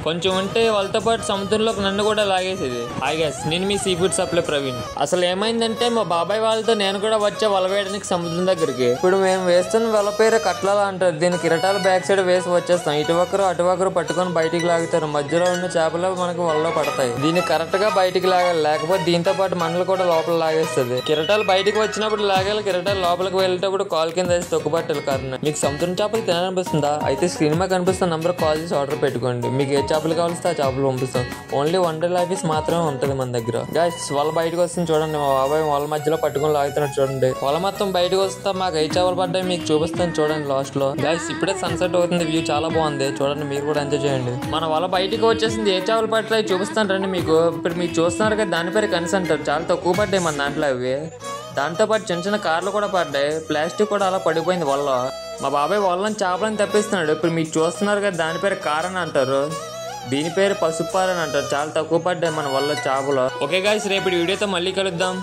కొంచెం ఉంటే వాళ్ళతో పాటు సముద్రంలోకి నన్ను కూడా లాగేసేది. ఐ గెస్ నేను me sea food supply Praveen. అసలు ఏమైందంటే మా బాబాయ్ వాళ్ళతో నేను కూడా వచ్చే వల వేయడానికి సముద్రం దగ్గరికి. ఇప్పుడు మేము వేస్తున్న వల పేరు కట్లాల అంటారు. దీనికి కిరటాలు బ్యాక్ సైడ్ వేసి వచ్చేస్తాం. ఇటు ఒకరు అటు ఒకరు పట్టుకొని బయటికి లాగుతారు. మధ్యలో ఉన్న చేపలు మనకు వలలో పడతాయి. దీన్ని కరెక్ట్ గా బయటికి లాగాలి, లేకపోతే దీంతో పాటు మనలు కూడా లోపల లాగేస్తుంది. కిరటాలు బయటికి వచ్చినప్పుడు లాగాలి, కిరటాలు లోపలికి వెళ్ళేటప్పుడు కాల్ కింద వేసి తొక్కుపట్టాలి. కారణం మీకు సముద్రం చేపలు తినాలనిపిస్తుందా? అయితే స్క్రీన్ మీద కనిపిస్తున్న నంబర్ కాల్ చేసి ఆర్డర్ పెట్టుకోండి. మీకు ఏ చేపలు కావాల్స్తే ఆ చేపలు పంపిస్తాం. ఓన్లీ 1 day ఆఫీస్ మాత్రమే ఉంటుంది మన దగ్గర. గైస్ వల బయటకు వస్తుంది చూడండి. మా బాబాయ్ వాళ్ళ మధ్యలో పట్టుకొని లాగుతున్నాడు చూడండి. వల మొత్తం బయటకు వస్తా మాకు ఏ చేపలు పడ్డాయి మీకు చూపిస్తాను చూడండి లాస్ట్ లో. గైస్ ఇప్పుడే సన్సెట్ అవుతుంది, వ్యూ చాలా బాగుంది చూడండి. మీరు కూడా ఎంజాయ్ చేయండి. మన వల బయటకు వచ్చేసింది. ఏ చేపలు పట్టాయి చూపిస్తాను రండి మీకు. ఇప్పుడు మీరు చూస్తున్నారు కదా దాని పేరు కన్స్ అంటారు. చాలా తక్కువ పడ్డాయి మన దాంట్లో అవి. దాంతో పాటు చిన్న చిన్న కార్లు కూడా పడ్డాయి. ప్లాస్టిక్ కూడా అలా పడిపోయింది వల్ల. మా బాబాయ్ వాళ్ళని చేపలను తెప్పిస్తున్నాడు. ఇప్పుడు మీరు చూస్తున్నారు కదా దాని పేరు కారని అంటారు. దీని పేరు పసుపారని అంటారు. చాలా తక్కువ పడ్డాయి మన వల్ల చేపలు. ఓకే గైస్ రేపు వీడియోతో మళ్ళీ కలుద్దాం.